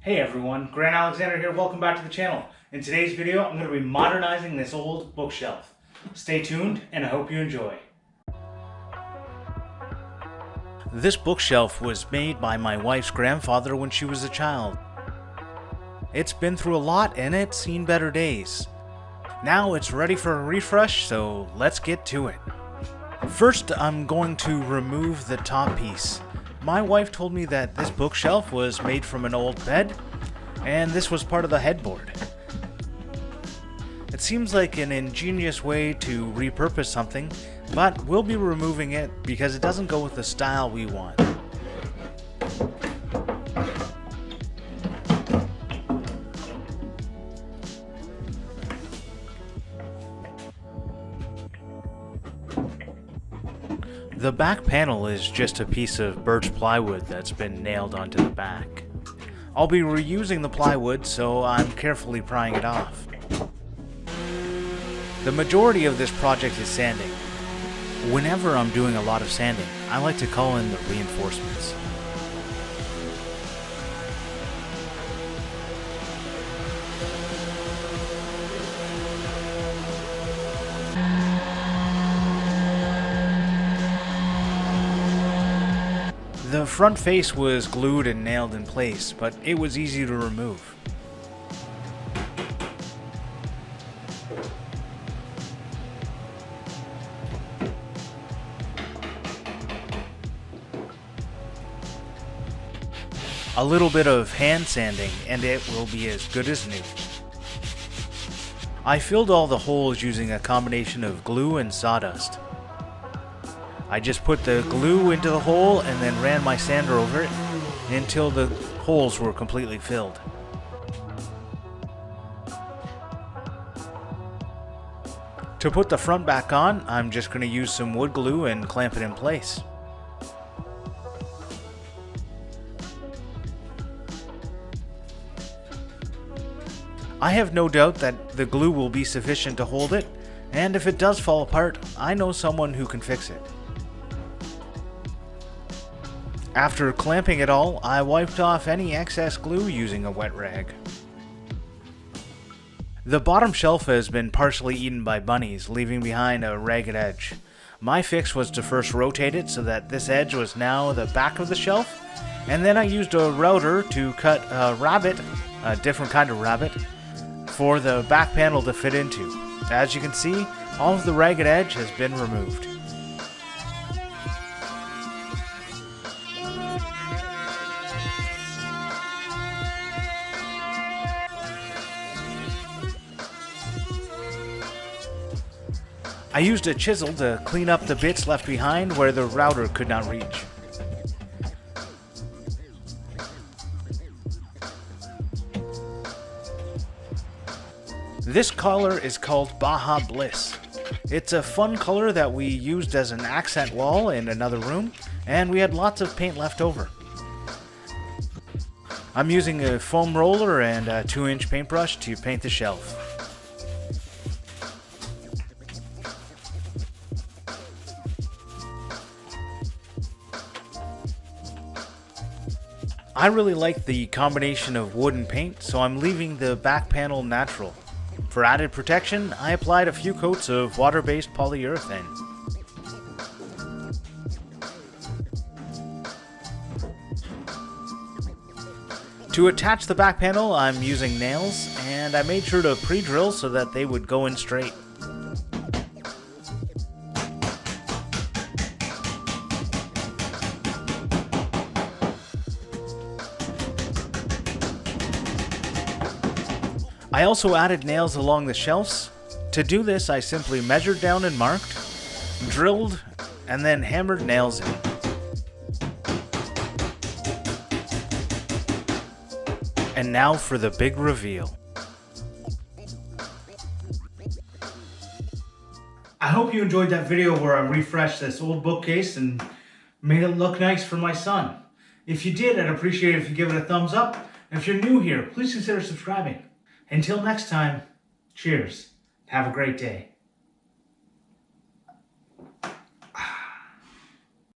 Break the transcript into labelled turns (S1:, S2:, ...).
S1: Hey everyone, Grant Alexander here, welcome back to the channel. In today's video, I'm going to be modernizing this old bookshelf. Stay tuned and I hope you enjoy. This bookshelf was made by my wife's grandfather when she was a child. It's been through a lot and it's seen better days. Now it's ready for a refresh, so let's get to it. First, I'm going to remove the top piece. My wife told me that this bookshelf was made from an old bed, and this was part of the headboard. It seems like an ingenious way to repurpose something, but we'll be removing it because it doesn't go with the style we want. The back panel is just a piece of birch plywood that's been nailed onto the back. I'll be reusing the plywood, so I'm carefully prying it off. The majority of this project is sanding. Whenever I'm doing a lot of sanding, I like to call in the reinforcements. The front face was glued and nailed in place, but it was easy to remove. A little bit of hand sanding and it will be as good as new. I filled all the holes using a combination of glue and sawdust. I just put the glue into the hole and then ran my sander over it until the holes were completely filled. To put the front back on, I'm just going to use some wood glue and clamp it in place. I have no doubt that the glue will be sufficient to hold it, and if it does fall apart, I know someone who can fix it. After clamping it all, I wiped off any excess glue using a wet rag. The bottom shelf has been partially eaten by bunnies, leaving behind a ragged edge. My fix was to first rotate it so that this edge was now the back of the shelf, and then I used a router to cut a different kind of rabbet, for the back panel to fit into. As you can see, all of the ragged edge has been removed. I used a chisel to clean up the bits left behind where the router could not reach. This color is called Baja Bliss. It's a fun color that we used as an accent wall in another room, and we had lots of paint left over. I'm using a foam roller and a 2-inch paintbrush to paint the shelf. I really like the combination of wood and paint, so I'm leaving the back panel natural. For added protection, I applied a few coats of water-based polyurethane. To attach the back panel, I'm using nails, and I made sure to pre-drill so that they would go in straight. I also added nails along the shelves. To do this, I simply measured down and marked, drilled, and then hammered nails in. And now for the big reveal. I hope you enjoyed that video where I refreshed this old bookcase and made it look nice for my son. If you did, I'd appreciate it if you give it a thumbs up. And if you're new here, please consider subscribing. Until next time, cheers. Have a great day.